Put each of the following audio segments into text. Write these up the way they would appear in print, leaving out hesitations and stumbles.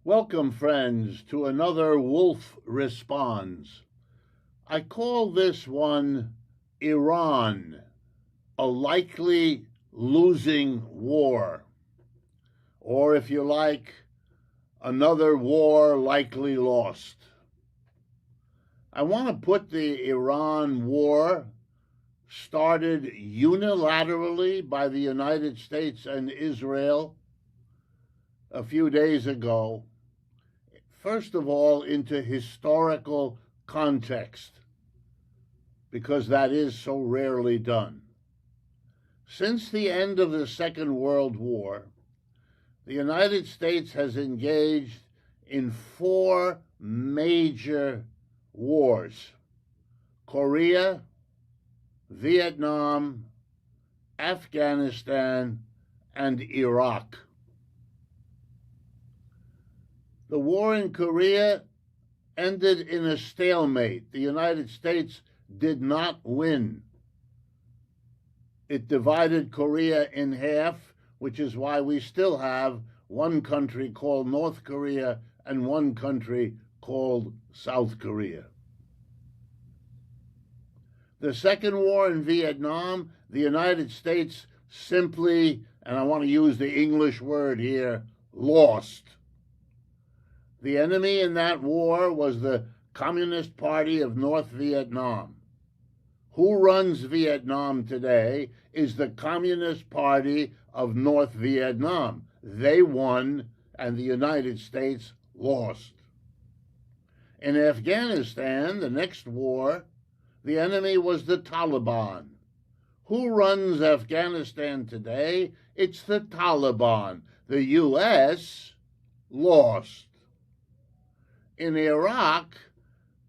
Welcome, friends, to another Wolff Responds. I call this one Iran, a likely losing war. Or, if you like, another war likely lost. I want to put the Iran war, started unilaterally by the United States and Israel a few days ago, first of all, into historical context, because that is so rarely done. Since the end of the Second World War, the United States has engaged in four major wars: Korea, Vietnam, Afghanistan, and Iraq. The war in Korea ended in a stalemate. The United States did not win. It divided Korea in half, which is why we still have one country called North Korea and one country called South Korea. The second war in Vietnam, the United States simply, and I want to use the English word here, lost. The enemy in that war was the Communist Party of North Vietnam. Who runs Vietnam today is the Communist Party of North Vietnam. They won, and the United States lost. In Afghanistan, the next war, the enemy was the Taliban. Who runs Afghanistan today? It's the Taliban. The U.S. lost. In Iraq,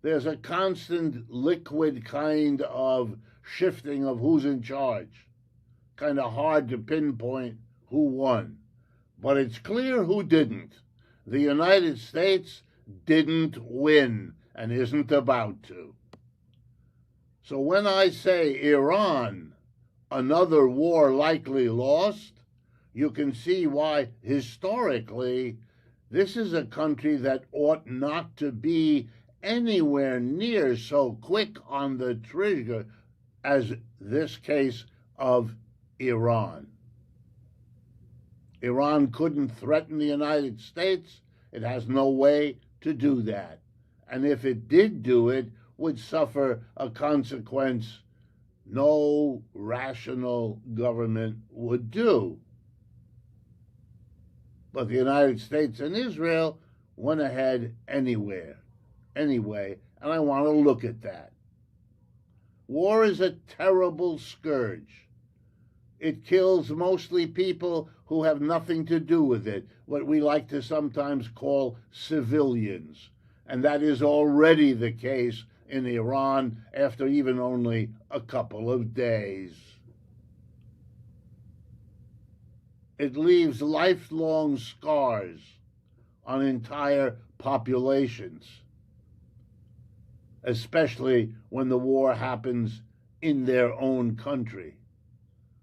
there's a constant liquid kind of shifting of who's in charge. Kind of hard to pinpoint who won. But it's clear who didn't. The United States didn't win and isn't about to. So when I say Iran, another war likely lost, you can see why historically this is a country that ought not to be anywhere near so quick on the trigger as this case of Iran. Iran couldn't threaten the United States. It has no way to do that. And if it did do it, would suffer a consequence no rational government would do. But the United States and Israel went ahead anyway, and I want to look at that. War is a terrible scourge. It kills mostly people who have nothing to do with it, what we like to sometimes call civilians. And that is already the case in Iran after even only a couple of days. It leaves lifelong scars on entire populations, especially when the war happens in their own country.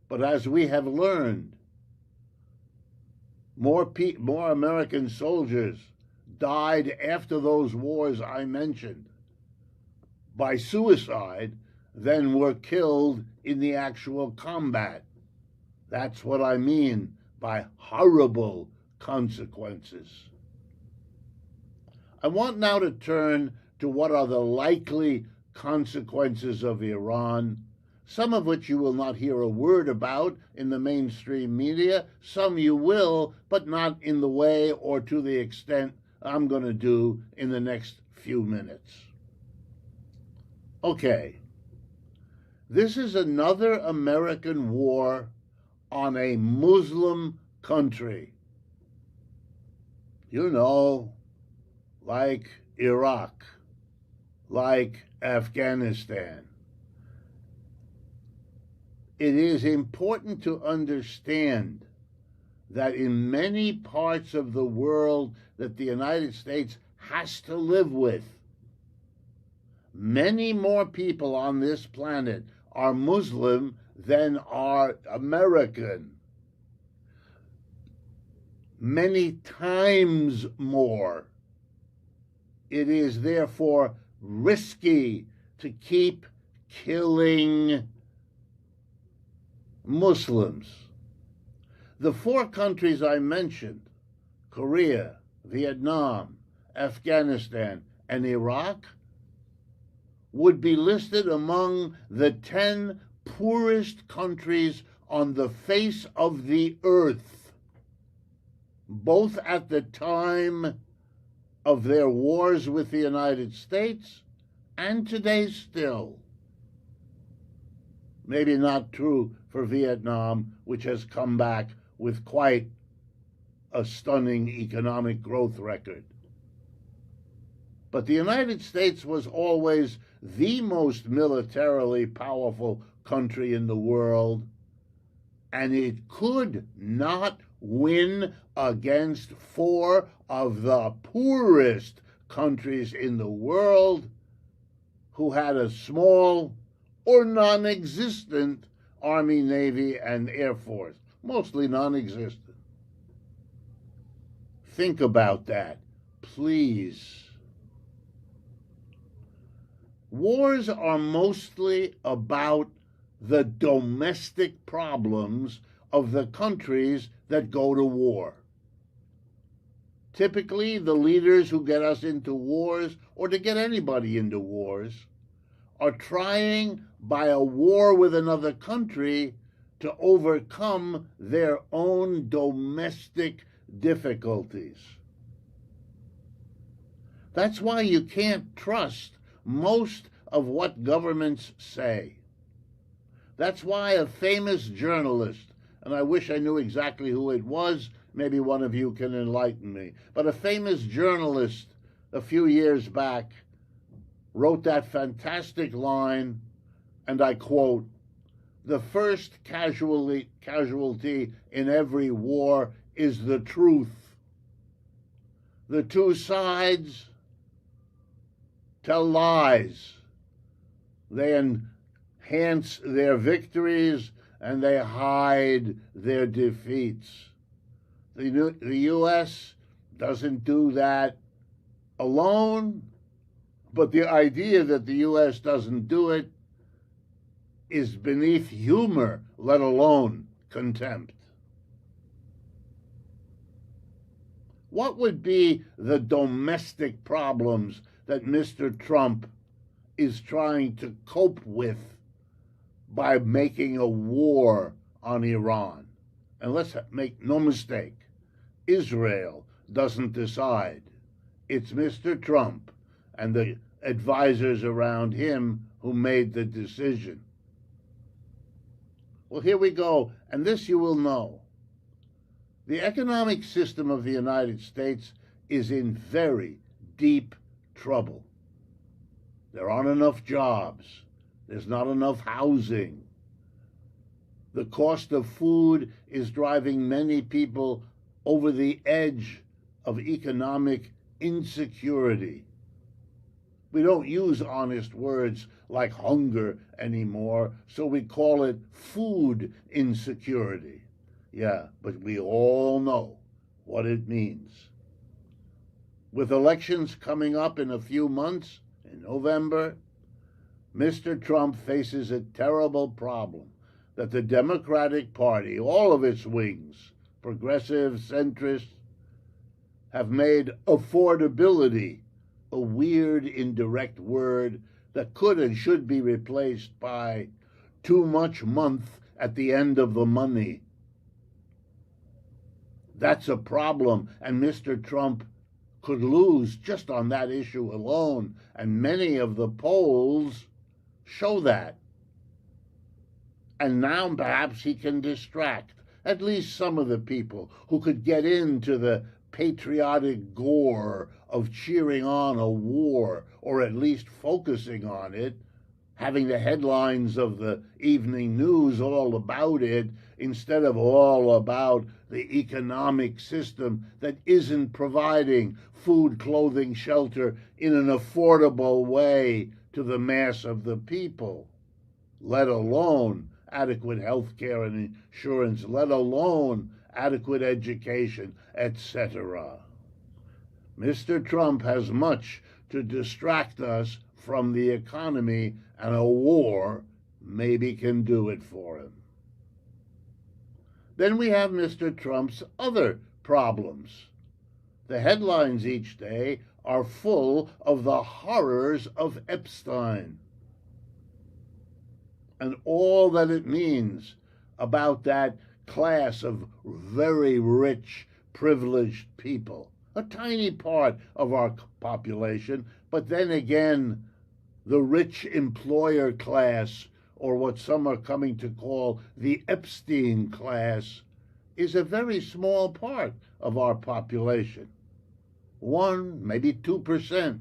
But as we have learned, more American soldiers died after those wars I mentioned by suicide than were killed in the actual combat. That's what I mean by horrible consequences. I want now to turn to what are the likely consequences of Iran, some of which you will not hear a word about in the mainstream media, some you will, but not in the way or to the extent I'm going to do in the next few minutes. Okay, this is another American war on a Muslim country. You know, like Iraq, like Afghanistan. It is important to understand that in many parts of the world that the United States has to live with, many more people on this planet are Muslim than are American. many times more. It is therefore risky to keep killing Muslims. The 4 countries I mentioned, Korea, Vietnam, Afghanistan, and Iraq, would be listed among the 10 poorest countries on the face of the earth, both at the time of their wars with the United States and today still. Maybe not true for Vietnam, which has come back with quite a stunning economic growth record. But the United States was always the most militarily powerful country in the world, and it could not win against 4 of the poorest countries in the world who had a small or non-existent Army, Navy, and Air Force, mostly non-existent. Think about that, please. Wars are mostly about the domestic problems of the countries that go to war. Typically, the leaders who get us into wars, or to get anybody into wars, are trying by a war with another country to overcome their own domestic difficulties. That's why you can't trust most of what governments say. That's why a famous journalist, and I wish I knew exactly who it was, maybe one of you can enlighten me, but a famous journalist a few years back wrote that fantastic line, and I quote, "The first casualty in every war is the truth. The 2 sides tell lies. They enhance their victories and they hide their defeats. The U.S. doesn't do that alone, but the idea that the U.S. doesn't do it is beneath humor, let alone contempt." What would be the domestic problems that Mr. Trump is trying to cope with by making a war on Iran? And let's make no mistake, Israel doesn't decide. It's Mr. Trump and the advisors around him who made the decision. Well, here we go, and this you will know. The economic system of the United States is in very deep trouble. There aren't enough jobs. There's not enough housing. The cost of food is driving many people over the edge of economic insecurity. We don't use honest words like hunger anymore, so we call it food insecurity. Yeah, but we all know what it means. With elections coming up in a few months, in November, Mr. Trump faces a terrible problem that the Democratic Party, all of its wings, progressive, centrist, have made affordability a weird, indirect word that could and should be replaced by too much month at the end of the money. That's a problem, and Mr. Trump could lose just on that issue alone, and many of the polls show that. And now perhaps he can distract at least some of the people who could get into the patriotic gore of cheering on a war, or at least focusing on it, having the headlines of the evening news all about it, instead of all about the economic system that isn't providing food, clothing, shelter in an affordable way to the mass of the people, let alone adequate health care and insurance, let alone adequate education, etc. Mr. Trump has much to distract us from the economy, and a war maybe can do it for him. Then we have Mr. Trump's other problems. The headlines each day are full of the horrors of Epstein and all that it means about that class of very rich, privileged people. A tiny part of our population, but then again, the rich employer class, or what some are coming to call the Epstein class, is a very small part of our population. 1, maybe 2%,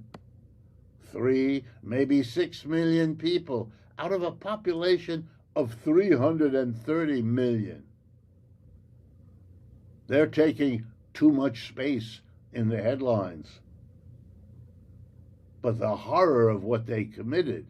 3, maybe 6 million people out of a population of 330 million. They're taking too much space in the headlines. But the horror of what they committed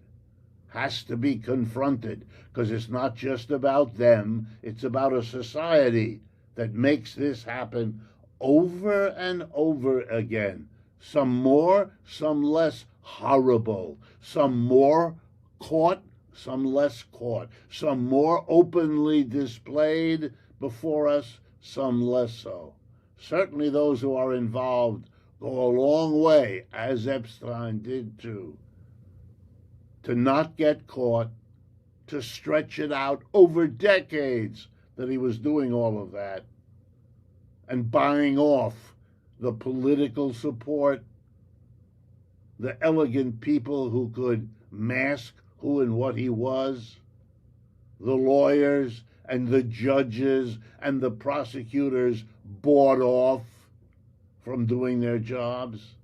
has to be confronted, because it's not just about them, it's about a society that makes this happen over and over again. Some more, some less horrible, some more caught, some less caught, some more openly displayed before us, some less so. Certainly those who are involved go a long way, as Epstein did too, to not get caught, to stretch it out over decades that he was doing all of that, and buying off the political support, the elegant people who could mask who and what he was, the lawyers and the judges and the prosecutors bought off from doing their jobs.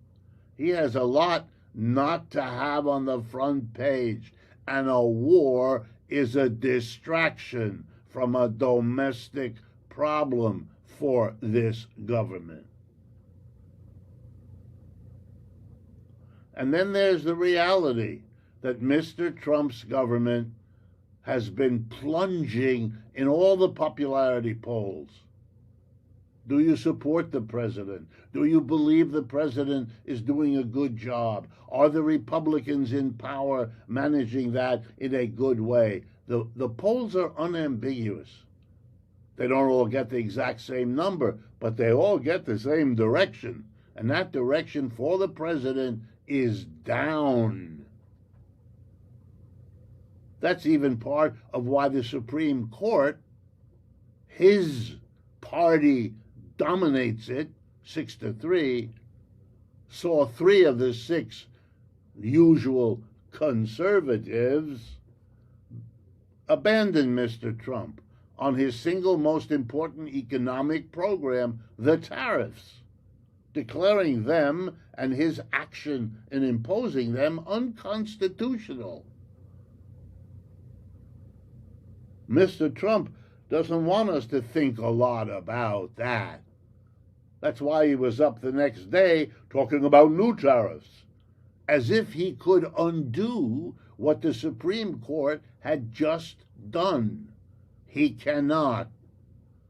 He has a lot not to have on the front page, and a war is a distraction from a domestic problem for this government. And then there's the reality that Mr. Trump's government has been plunging in all the popularity polls. Do you support the president? Do you believe the president is doing a good job? Are the Republicans in power managing that in a good way? The polls are unambiguous. They don't all get the exact same number, but they all get the same direction. And that direction for the president is down. That's even part of why the Supreme Court, his party dominates it 6-3, saw 3 of the 6 usual conservatives abandon Mr. Trump on his single most important economic program, the tariffs, declaring them and his action in imposing them unconstitutional. Mr. Trump doesn't want us to think a lot about that. That's why he was up the next day talking about new tariffs, as if he could undo what the Supreme Court had just done. He cannot.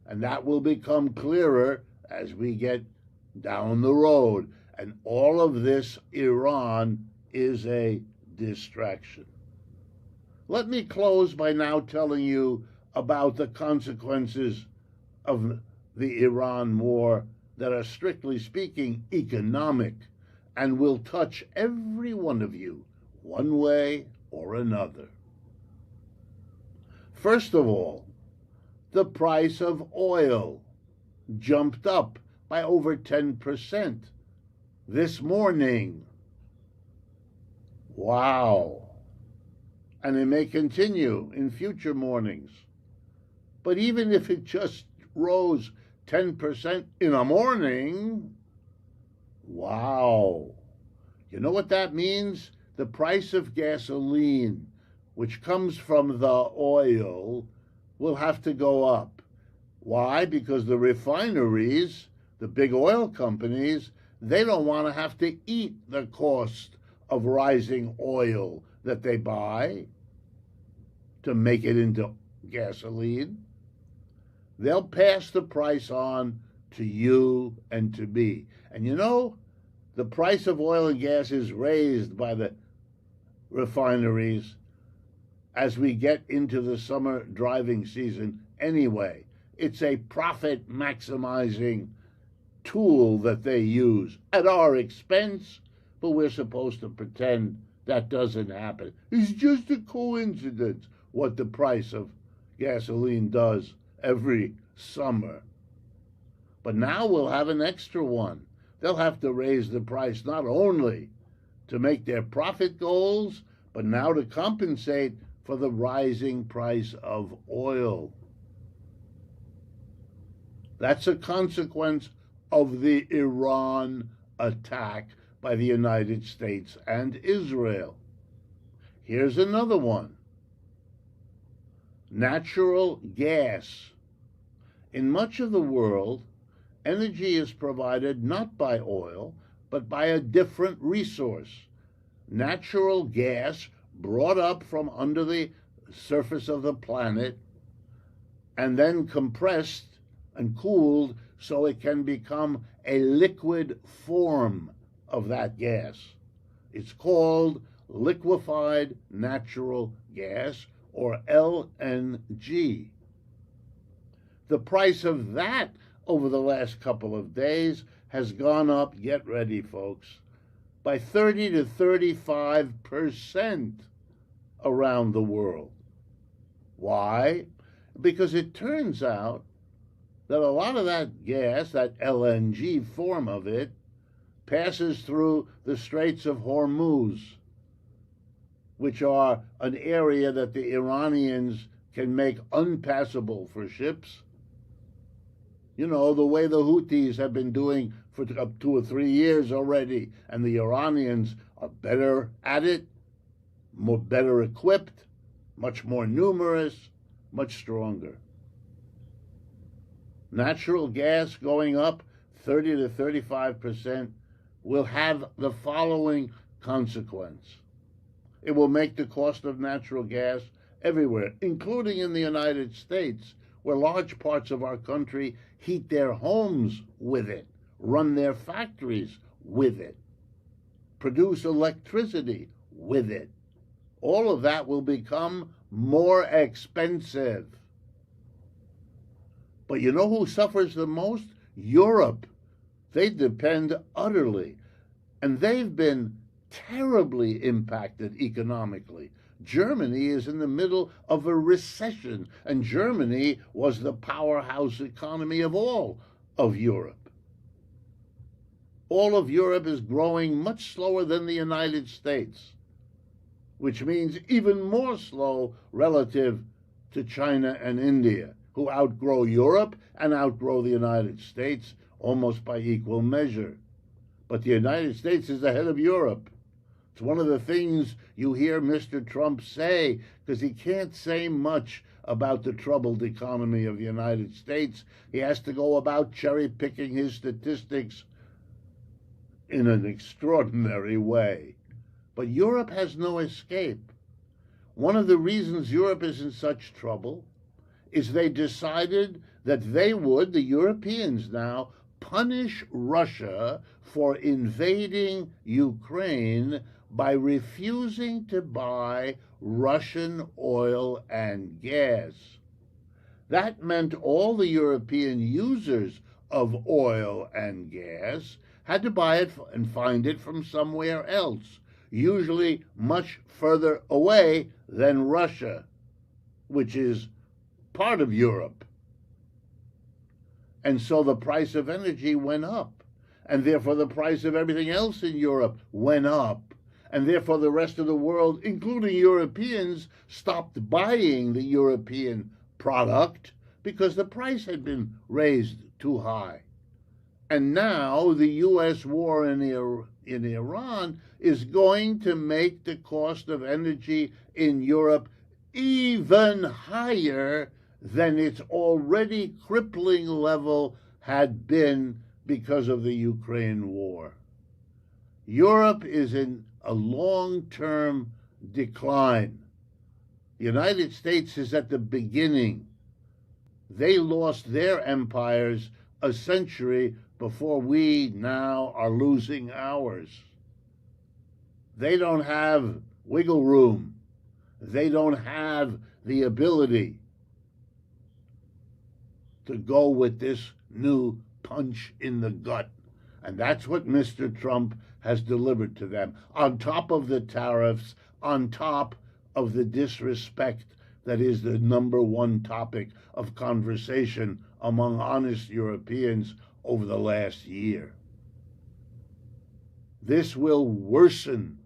And that will become clearer as we get down the road. And all of this, Iran, is a distraction. Let me close by now telling you about the consequences of the Iran war that are, strictly speaking, economic, and will touch every one of you one way or another. First of all, the price of oil jumped up by over 10% this morning. Wow. And it may continue in future mornings. But even if it just rose 10% in a morning, wow. You know what that means? The price of gasoline, which comes from the oil, will have to go up. Why? Because the refineries, the big oil companies, they don't want to have to eat the cost of rising oil that they buy to make it into gasoline. They'll pass the price on to you and to me. And you know, the price of oil and gas is raised by the refineries as we get into the summer driving season anyway. It's a profit maximizing tool that they use at our expense, but we're supposed to pretend that doesn't happen. It's just a coincidence what the price of gasoline does every summer. But now we'll have an extra one. They'll have to raise the price not only to make their profit goals, but now to compensate for the rising price of oil. That's a consequence of the Iran attack by the United States and Israel. Here's another one. Natural gas. In much of the world, energy is provided not by oil, but by a different resource. Natural gas brought up from under the surface of the planet and then compressed and cooled so it can become a liquid form of that gas. It's called liquefied natural gas, or LNG. The price of that over the last couple of days has gone up, get ready folks, by 30 to 35% around the world. Why? Because it turns out that a lot of that gas, that LNG form of it, passes through the Straits of Hormuz, which are an area that the Iranians can make unpassable for ships. You know, the way the Houthis have been doing for 2 or 3 years already, and the Iranians are better at it, better equipped, much more numerous, much stronger. Natural gas going up 30 to 35% will have the following consequence. It will make the cost of natural gas everywhere, including in the United States, where large parts of our country heat their homes with it, run their factories with it, produce electricity with it. All of that will become more expensive. But you know who suffers the most? Europe. They depend utterly, and they've been terribly impacted economically. Germany is in the middle of a recession, and Germany was the powerhouse economy of all of Europe. All of Europe is growing much slower than the United States, which means even more slow relative to China and India, who outgrow Europe and outgrow the United States almost by equal measure. But the United States is ahead of Europe. It's one of the things you hear Mr. Trump say, because he can't say much about the troubled economy of the United States. He has to go about cherry-picking his statistics in an extraordinary way. But Europe has no escape. One of the reasons Europe is in such trouble is they decided that they would, the Europeans now, punish Russia for invading Ukraine by refusing to buy Russian oil and gas. That meant all the European users of oil and gas had to buy it and find it from somewhere else, usually much further away than Russia, which is part of Europe. And so the price of energy went up, and therefore the price of everything else in Europe went up, and therefore the rest of the world, including Europeans, stopped buying the European product because the price had been raised too high. And now the U.S. war in Iran is going to make the cost of energy in Europe even higher than its already crippling level had been because of the Ukraine war. Europe is in a long-term decline. The United States is at the beginning They lost their empires a century before we now are losing ours. They don't have wiggle room. They don't have the ability to go with this new punch in the gut. And that's what Mr. Trump has delivered to them, on top of the tariffs, on top of the disrespect that is the number one topic of conversation among honest Europeans over the last year. This will worsen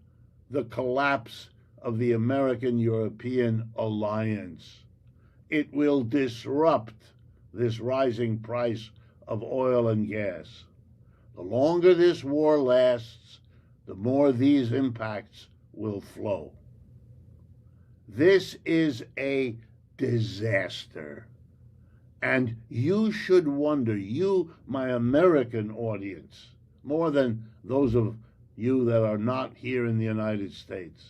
the collapse of the American-European alliance. It will disrupt this rising price of oil and gas. The longer this war lasts, the more these impacts will flow. This is a disaster. And you should wonder, you, my American audience, more than those of you that are not here in the United States,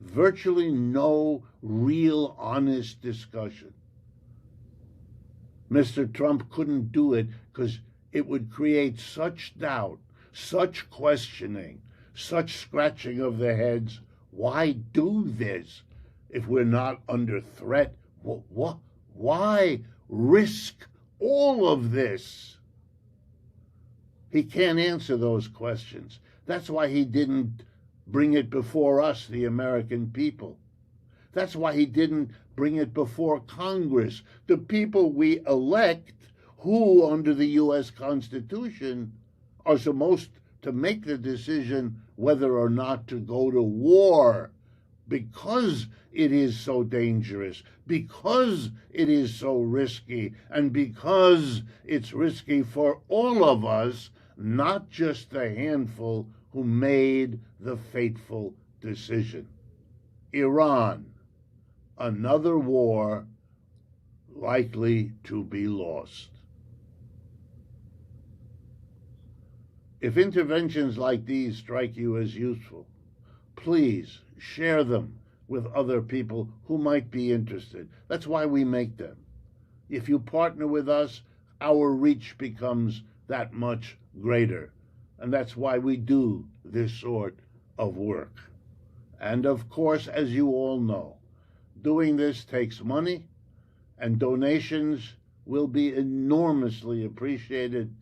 virtually no real honest discussion. Mr. Trump couldn't do it because it would create such doubt, such questioning, such scratching of the heads. Why do this if we're not under threat? Why risk all of this? He can't answer those questions. That's why he didn't bring it before us, the American people. That's why he didn't bring it before Congress, the people we elect, who, under the U.S. Constitution, are supposed to make the decision whether or not to go to war, because it is so dangerous, because it is so risky, and because it's risky for all of us, not just the handful who made the fateful decision. Iran, another war likely to be lost. If interventions like these strike you as useful, please share them with other people who might be interested. That's why we make them. If you partner with us, our reach becomes that much greater. And that's why we do this sort of work. And of course, as you all know, doing this takes money, and donations will be enormously appreciated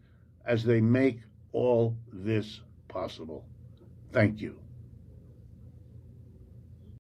as they make all this possible. Thank you.